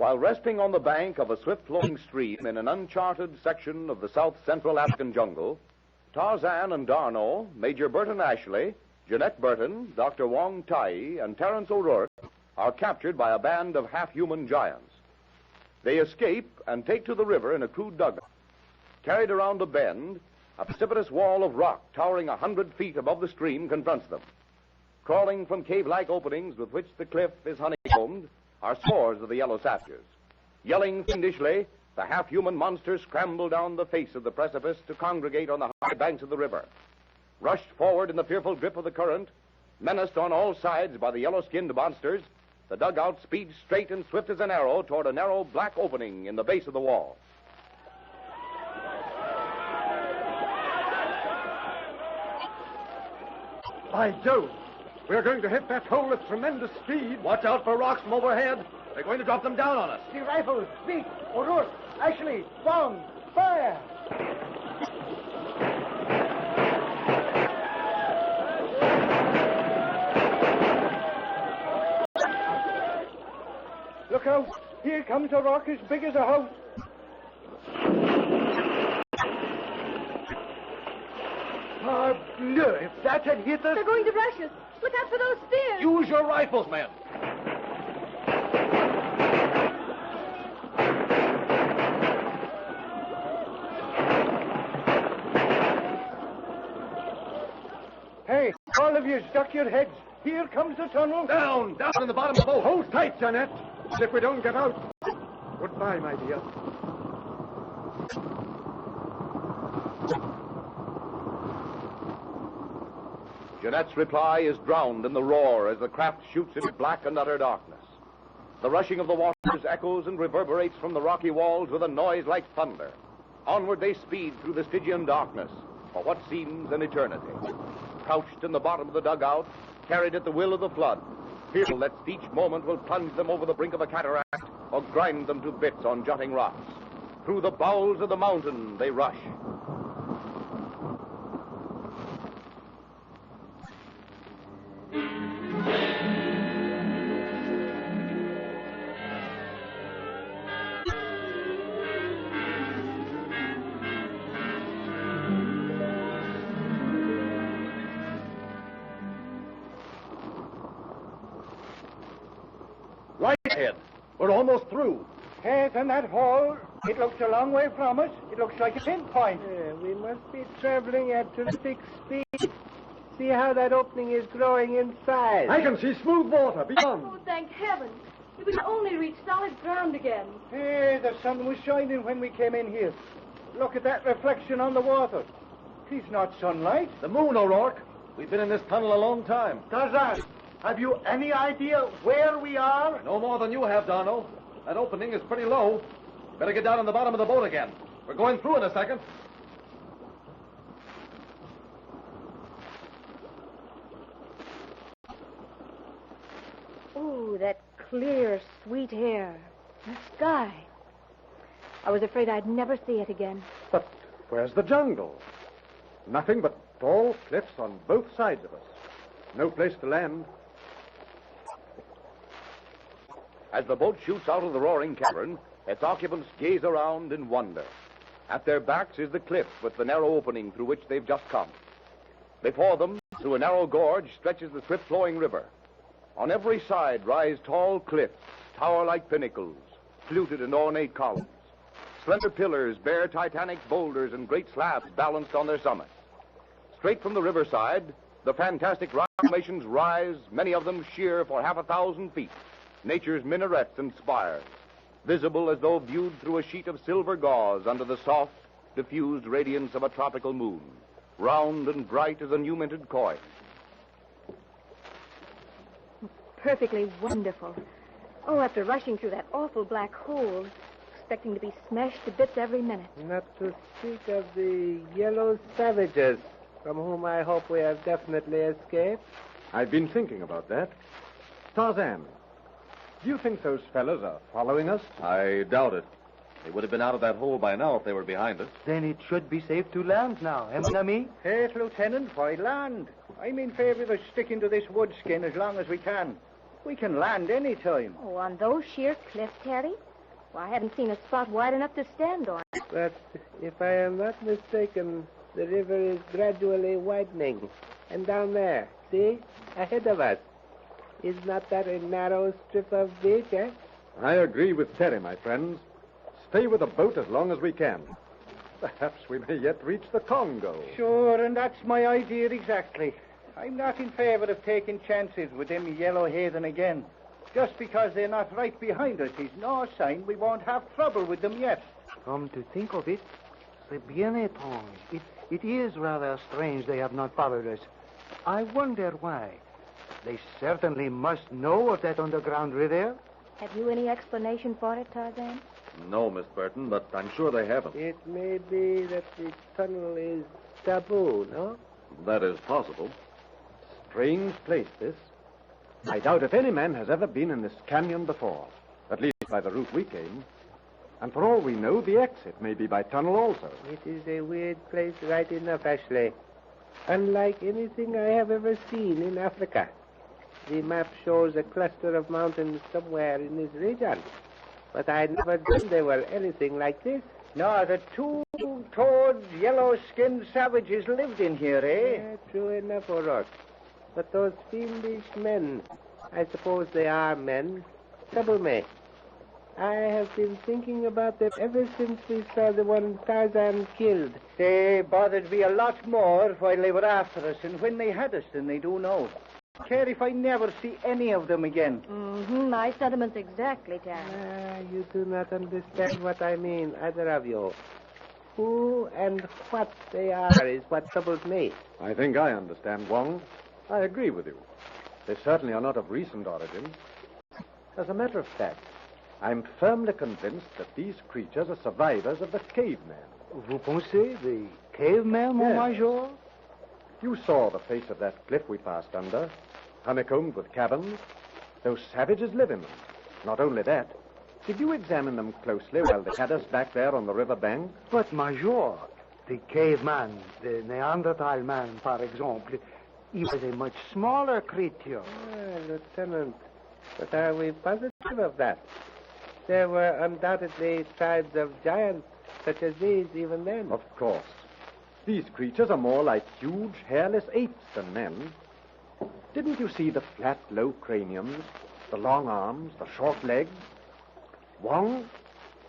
While resting on the bank of a swift-flowing stream in an uncharted section of the south-central African jungle, Tarzan and D'Arnot, Major Burton Ashley, Jeanette Burton, Dr. Wong Tai, and Terence O'Rourke are captured by a band of half-human giants. They escape and take to the river in a crude dugout. Carried around a bend, a precipitous wall of rock towering 100 feet above the stream confronts them. Crawling from cave-like openings with which the cliff is honeycombed are scores of the yellow savages. Yelling fiendishly, the half-human monsters scramble down the face of the precipice to congregate on the high banks of the river. Rushed forward in the fearful grip of the current, menaced on all sides by the yellow-skinned monsters, the dugout speeds straight and swift as an arrow toward a narrow black opening in the base of the wall. By Jove! We're going to hit that hole at tremendous speed. Watch out for rocks from overhead. They're going to drop them down on us. The rifles, speak, O'Rourke, Ashley, Wong, fire! Look out! Here comes a rock as big as a house. Parbleu, if that had hit us... They're going to rush us. Look out for those spears. Use your rifles, men. Hey, all of you, duck your heads. Here comes the tunnel. Down in the bottom of the boat. Hold tight, Jeanette. If we don't get out. Goodbye, my dear. Jeanette's reply is drowned in the roar as the craft shoots into black and utter darkness. The rushing of the waters echoes and reverberates from the rocky walls with a noise like thunder. Onward they speed through the Stygian darkness for what seems an eternity. Crouched in the bottom of the dugout, carried at the will of the flood, fearful that each moment will plunge them over the brink of a cataract or grind them to bits on jutting rocks. Through the bowels of the mountain they rush. Right ahead. We're almost through. Hey, and that hole, it looks a long way from us. It looks like a pinpoint. We must be traveling at terrific speed. See how that opening is growing in size. I can see smooth water beyond. Oh, thank heaven. If we could only reach solid ground again. Hey, the sun was shining when we came in here. Look at that reflection on the water. It's not sunlight. The moon, O'Rourke. We've been in this tunnel a long time. Tarzan, have you any idea where we are? No more than you have, D'Arnot. That opening is pretty low. Better get down on the bottom of the boat again. We're going through in a second. Oh, that clear, sweet air. The sky. I was afraid I'd never see it again. But where's the jungle? Nothing but tall cliffs on both sides of us. No place to land. As the boat shoots out of the roaring cavern, its occupants gaze around in wonder. At their backs is the cliff with the narrow opening through which they've just come. Before them, through a narrow gorge, stretches the swift-flowing river. On every side rise tall cliffs, tower-like pinnacles, fluted and ornate columns. Slender pillars bear titanic boulders and great slabs balanced on their summits. Straight from the riverside, the fantastic rock formations rise, many of them sheer for 1,000 feet. Nature's minarets and spires, visible as though viewed through a sheet of silver gauze under the soft, diffused radiance of a tropical moon, round and bright as a new-minted coin. Perfectly wonderful. Oh, after rushing through that awful black hole, expecting to be smashed to bits every minute. Not to speak of the yellow savages, from whom I hope we have definitely escaped. I've been thinking about that. Tarzan, do you think those fellas are following us? I doubt it. They would have been out of that hole by now if they were behind us. Then it should be safe to land now, mon ami? Hey, Lieutenant, why land? I'm in favor of us sticking to this wood skin as long as we can. We can land any time. Oh, on those sheer cliffs, Terry? Well, I haven't seen a spot wide enough to stand on. But if I am not mistaken, the river is gradually widening. And down there, see? Ahead of us. Is not that a narrow strip of beach, eh? I agree with Terry, my friends. Stay with the boat as long as we can. Perhaps we may yet reach the Congo. Sure, and that's my idea exactly. I'm not in favor of taking chances with them yellow heathen again. Just because they're not right behind us is no sign we won't have trouble with them yet. Come to think of it, c'est bien étrange. It is rather strange they have not followed us. I wonder why. They certainly must know of that underground river. Have you any explanation for it, Tarzan? No, Miss Burton, but I'm sure they haven't. It may be that the tunnel is taboo, no? That is possible. Strange place, this. I doubt if any man has ever been in this canyon before, at least by the route we came. And for all we know, the exit may be by tunnel also. It is a weird place right enough, Ashley. Unlike anything I have ever seen in Africa. The map shows a cluster of mountains somewhere in this region. But I never dreamed they were anything like this. No, the two-toed, yellow-skinned savages lived in here, eh? Yeah, true enough, O'Rourke. But those fiendish men, I suppose they are men, trouble me. I have been thinking about them ever since we saw the one Tarzan killed. They bothered me a lot more while they were after us and when they had us than they do now. Care if I never see any of them again. Mm-hmm. My sentiments exactly, Terry. You do not understand what I mean, either of you. Who and what they are is what troubles me. I think I understand, Wong. I agree with you. They certainly are not of recent origin. As a matter of fact, I'm firmly convinced that these creatures are survivors of the caveman. Vous pensez, the caveman, mon Yes. major? You saw the face of that cliff we passed under, honeycombed with caverns. Those savages live in them. Not only that, did you examine them closely while they had us back there on the river bank? But, major, the caveman, the Neanderthal man, par exemple, he was a much smaller creature. Lieutenant, but are we positive of that? There were undoubtedly tribes of giants such as these even then. Of course. These creatures are more like huge, hairless apes than men. Didn't you see the flat, low craniums, the long arms, the short legs? Wong,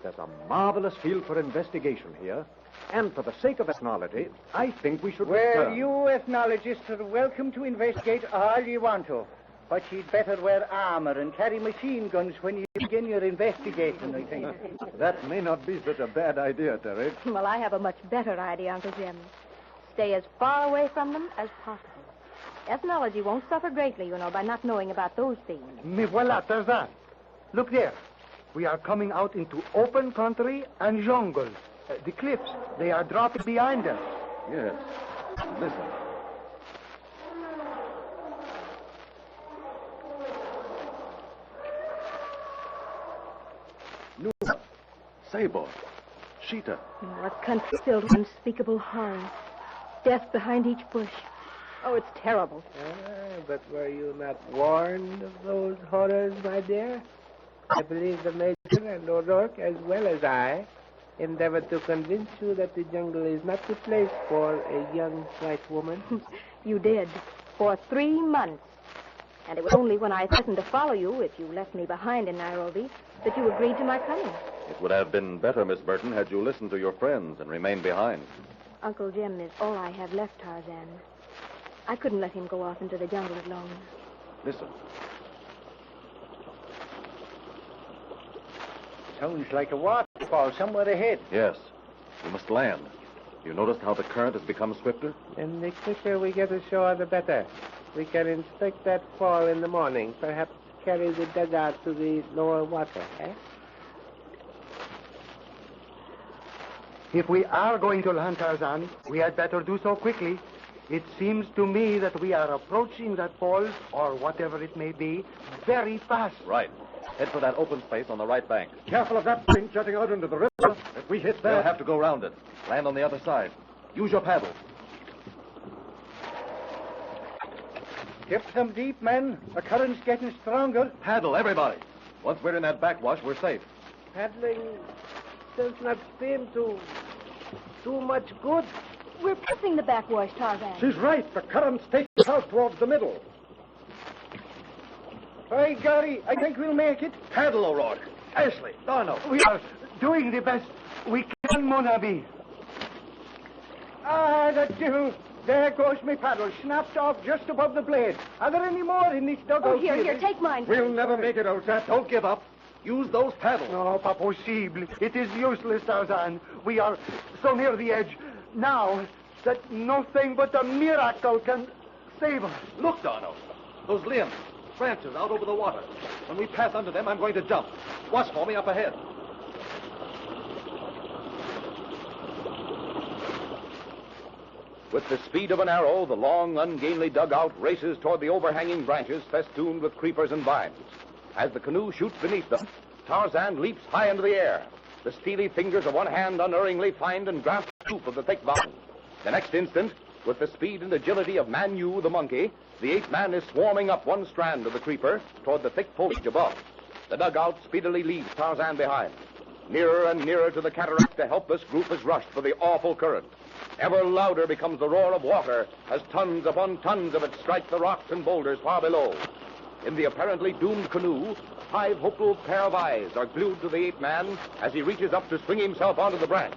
there's a marvelous field for investigation here. And for the sake of ethnology, I think we should Well, return. you ethnologists are welcome to investigate all you want to. But you'd better wear armor and carry machine guns when you begin your investigating, I think. That may not be such a bad idea, Terry. Well, I have a much better idea, Uncle Jim. Stay as far away from them as possible. Ethnology won't suffer greatly, you know, by not knowing about those things. Me voilà, Tarzan. Look there. We are coming out into open country and jungle. The cliffs, they are dropping behind us. Yes. Listen. Numa, Sabo, Sheeta. What country filled with unspeakable horror. Death behind each bush. Oh, it's terrible. But were you not warned of those horrors, my dear? I believe the Major and O'Rourke, as well as I, endeavored to convince you that the jungle is not the place for a young white woman. You did. For 3 months. And it was only when I threatened to follow you, if you left me behind in Nairobi, that you agreed to my coming. It would have been better, Miss Burton, had you listened to your friends and remained behind. Uncle Jim is all I have left, Tarzan. I couldn't let him go off into the jungle alone. Listen. Sounds like a waterfall somewhere ahead. Yes. We must land. You noticed how the current has become swifter? And the quicker we get ashore, the better. We can inspect that fall in the morning. Perhaps carry the dugout to the lower water, eh? If we are going to land, Tarzan, we had better do so quickly. It seems to me that we are approaching that falls, or whatever it may be, very fast. Right. Head for that open space on the right bank. Careful of that thing jutting out into the river. If we hit They'll that... have to go round it. Land on the other side. Use your paddle. Dip them deep, men. The current's getting stronger. Paddle, everybody. Once we're in that backwash, we're safe. Paddling does not seem to do much good. We're passing the backwash, Tarzan. She's right. The current's taking us out towards the middle. Hey, Gary, I think we'll make it. Paddle, O'Rourke. Ashley, Darno. We are doing the best we can, mon ami. Ah, the devil. There goes my paddle, snapped off just above the blade. Are there any more in this dugout? Oh, here, take mine. We'll never make it, old chap. Don't give up. Use those paddles. No, pas possible. It is useless, Tarzan. We are so near the edge now that nothing but a miracle can save us. Look, Darno. Those limbs, branches out over the water. When we pass under them, I'm going to jump. Watch for me up ahead. With the speed of an arrow, the long, ungainly dugout races toward the overhanging branches festooned with creepers and vines. As the canoe shoots beneath them, Tarzan leaps high into the air. The steely fingers of one hand unerringly find and grasp the scoop of the thick vine. The next instant, with the speed and agility of Manu the monkey, the ape man is swarming up one strand of the creeper toward the thick foliage above. The dugout speedily leaves Tarzan behind. Nearer and nearer to the cataract, the helpless group is rushed for the awful current. Ever louder becomes the roar of water as tons upon tons of it strike the rocks and boulders far below. In the apparently doomed canoe, 5 hopeful pair of eyes are glued to the ape man as he reaches up to swing himself onto the branch.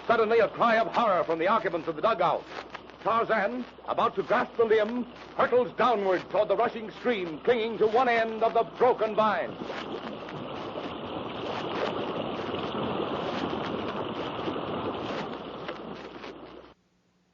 Suddenly, a cry of horror from the occupants of the dugout. Tarzan, about to grasp the limb, hurtles downward toward the rushing stream, clinging to one end of the broken vine.